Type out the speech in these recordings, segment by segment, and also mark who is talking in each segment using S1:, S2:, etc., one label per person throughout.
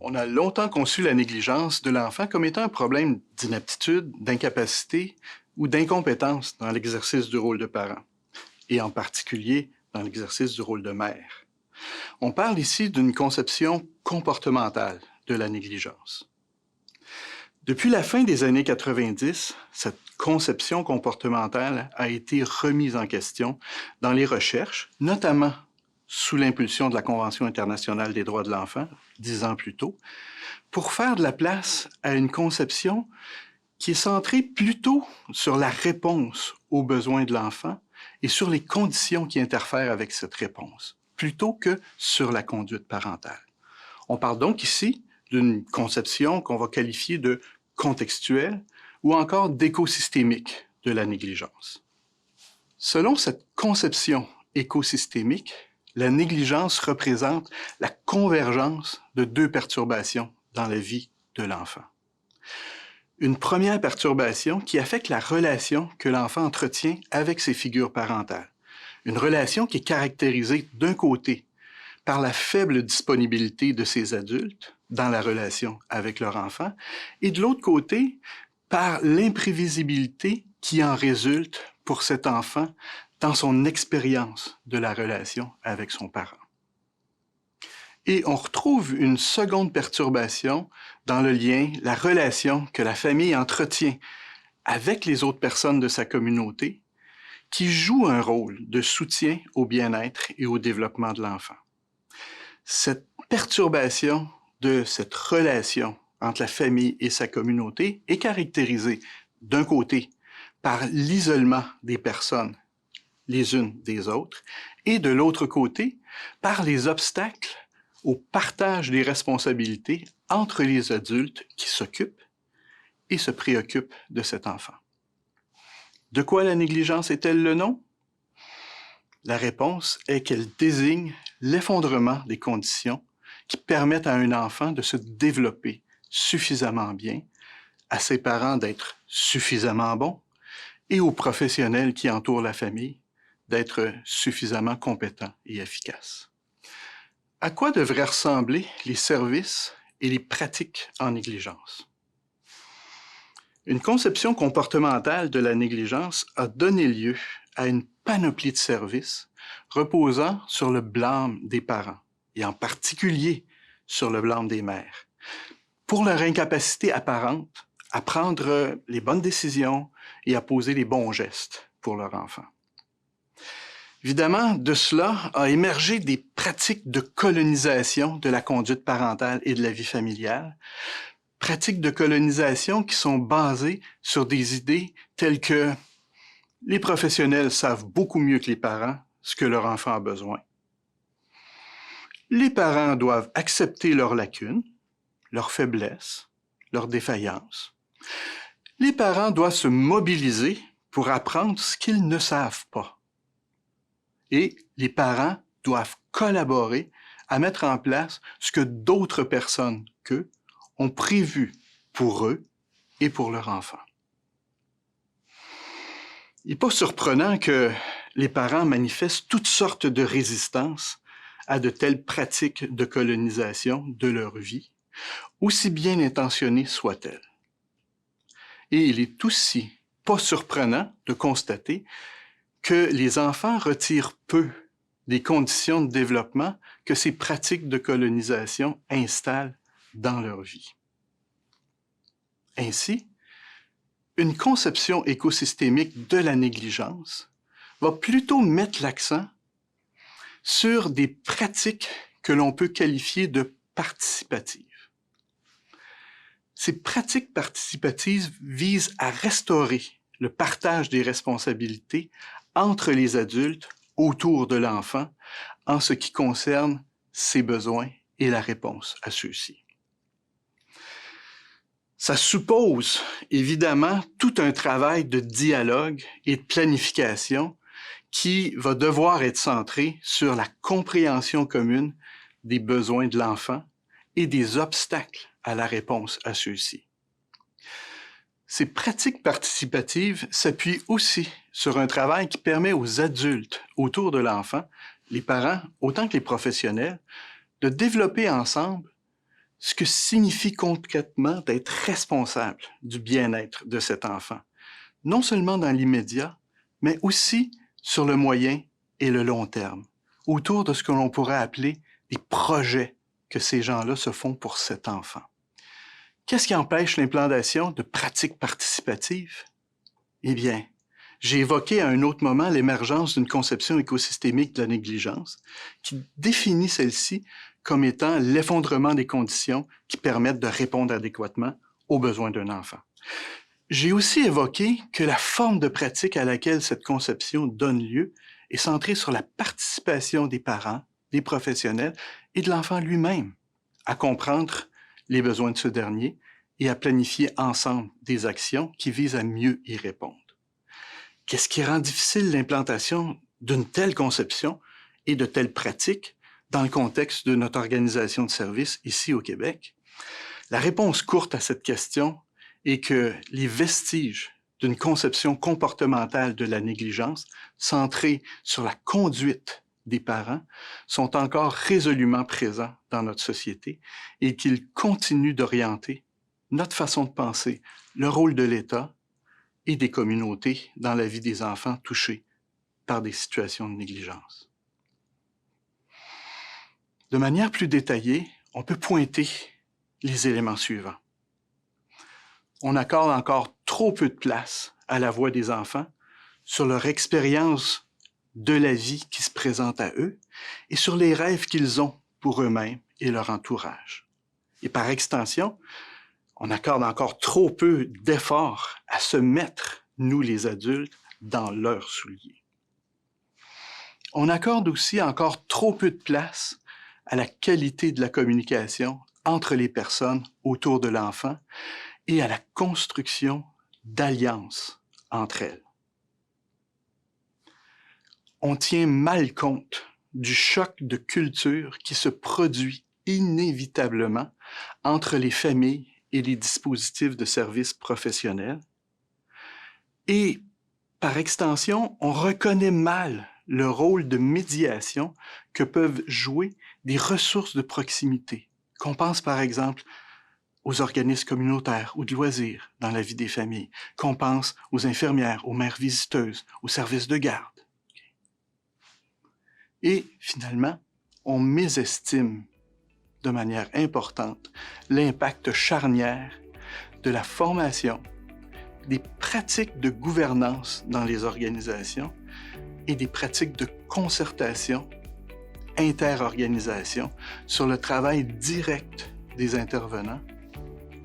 S1: On a longtemps conçu la négligence de l'enfant comme étant un problème d'inaptitude, d'incapacité ou d'incompétence dans l'exercice du rôle de parent, et en particulier dans l'exercice du rôle de mère. On parle ici d'une conception comportementale de la négligence. Depuis la fin des années 90, cette conception comportementale a été remise en question dans les recherches, notamment sous l'impulsion de la Convention internationale des droits de l'enfant, 10 ans plus tôt, pour faire de la place à une conception qui est centrée plutôt sur la réponse aux besoins de l'enfant et sur les conditions qui interfèrent avec cette réponse, plutôt que sur la conduite parentale. On parle donc ici d'une conception qu'on va qualifier de contextuelle ou encore d'écosystémique de la négligence. Selon cette conception écosystémique, la négligence représente la convergence de deux perturbations dans la vie de l'enfant. Une première perturbation qui affecte la relation que l'enfant entretient avec ses figures parentales. Une relation qui est caractérisée d'un côté par la faible disponibilité de ces adultes dans la relation avec leur enfant et de l'autre côté par l'imprévisibilité qui en résulte pour cet enfant dans son expérience de la relation avec son parent. Et on retrouve une seconde perturbation dans le lien, la relation que la famille entretient avec les autres personnes de sa communauté, qui joue un rôle de soutien au bien-être et au développement de l'enfant. Cette perturbation de cette relation entre la famille et sa communauté est caractérisée d'un côté par l'isolement des personnes les unes des autres, et de l'autre côté, par les obstacles au partage des responsabilités entre les adultes qui s'occupent et se préoccupent de cet enfant. De quoi la négligence est-elle le nom? La réponse est qu'elle désigne l'effondrement des conditions qui permettent à un enfant de se développer suffisamment bien, à ses parents d'être suffisamment bons et aux professionnels qui entourent la famille d'être suffisamment compétents et efficaces. À quoi devraient ressembler les services et les pratiques en négligence? Une conception comportementale de la négligence a donné lieu à une panoplie de services reposant sur le blâme des parents, et en particulier sur le blâme des mères, pour leur incapacité apparente à prendre les bonnes décisions et à poser les bons gestes pour leur enfant. Évidemment, de cela a émergé des pratiques de colonisation de la conduite parentale et de la vie familiale, pratiques de colonisation qui sont basées sur des idées telles que les professionnels savent beaucoup mieux que les parents ce que leur enfant a besoin. Les parents doivent accepter leurs lacunes, leurs faiblesses, leurs défaillances. Les parents doivent se mobiliser pour apprendre ce qu'ils ne savent pas. Et les parents doivent collaborer à mettre en place ce que d'autres personnes qu'eux ont prévu pour eux et pour leur enfant. Il n'est pas surprenant que les parents manifestent toutes sortes de résistances à de telles pratiques de colonisation de leur vie, aussi bien intentionnées soient-elles. Et il est aussi pas surprenant de constater que les enfants retirent peu des conditions de développement que ces pratiques de colonisation installent dans leur vie. Ainsi, une conception écosystémique de la négligence va plutôt mettre l'accent sur des pratiques que l'on peut qualifier de participatives. Ces pratiques participatives visent à restaurer le partage des responsabilités entre les adultes autour de l'enfant en ce qui concerne ses besoins et la réponse à ceux-ci. Ça suppose évidemment tout un travail de dialogue et de planification qui va devoir être centré sur la compréhension commune des besoins de l'enfant et des obstacles à la réponse à ceux-ci. Ces pratiques participatives s'appuient aussi sur un travail qui permet aux adultes autour de l'enfant, les parents autant que les professionnels, de développer ensemble ce que signifie concrètement d'être responsable du bien-être de cet enfant, non seulement dans l'immédiat, mais aussi sur le moyen et le long terme, autour de ce que l'on pourrait appeler des projets que ces gens-là se font pour cet enfant. Qu'est-ce qui empêche l'implantation de pratiques participatives? Eh bien, j'ai évoqué à un autre moment l'émergence d'une conception écosystémique de la négligence qui définit celle-ci comme étant l'effondrement des conditions qui permettent de répondre adéquatement aux besoins d'un enfant. J'ai aussi évoqué que la forme de pratique à laquelle cette conception donne lieu est centrée sur la participation des parents, des professionnels et de l'enfant lui-même à comprendre les besoins de ce dernier et à planifier ensemble des actions qui visent à mieux y répondre. Qu'est-ce qui rend difficile l'implantation d'une telle conception et de telles pratiques dans le contexte de notre organisation de services ici au Québec? La réponse courte à cette question est que les vestiges d'une conception comportementale de la négligence centrée sur la conduite des parents sont encore résolument présents dans notre société et qu'ils continuent d'orienter notre façon de penser, le rôle de l'État et des communautés dans la vie des enfants touchés par des situations de négligence. De manière plus détaillée, on peut pointer les éléments suivants. On accorde encore trop peu de place à la voix des enfants sur leur expérience de la vie qui se présente à eux et sur les rêves qu'ils ont pour eux-mêmes et leur entourage. Et par extension, on accorde encore trop peu d'efforts à se mettre, nous les adultes, dans leurs souliers. On accorde aussi encore trop peu de place à la qualité de la communication entre les personnes autour de l'enfant et à la construction d'alliances entre elles. On tient mal compte du choc de culture qui se produit inévitablement entre les familles et les dispositifs de services professionnels. Et, par extension, on reconnaît mal le rôle de médiation que peuvent jouer des ressources de proximité, qu'on pense par exemple aux organismes communautaires ou de loisirs dans la vie des familles, qu'on pense aux infirmières, aux mères visiteuses, aux services de garde. Et finalement, on mésestime de manière importante l'impact charnière de la formation, des pratiques de gouvernance dans les organisations et des pratiques de concertation, interorganisation, sur le travail direct des intervenants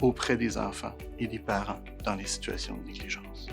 S1: auprès des enfants et des parents dans les situations de négligence.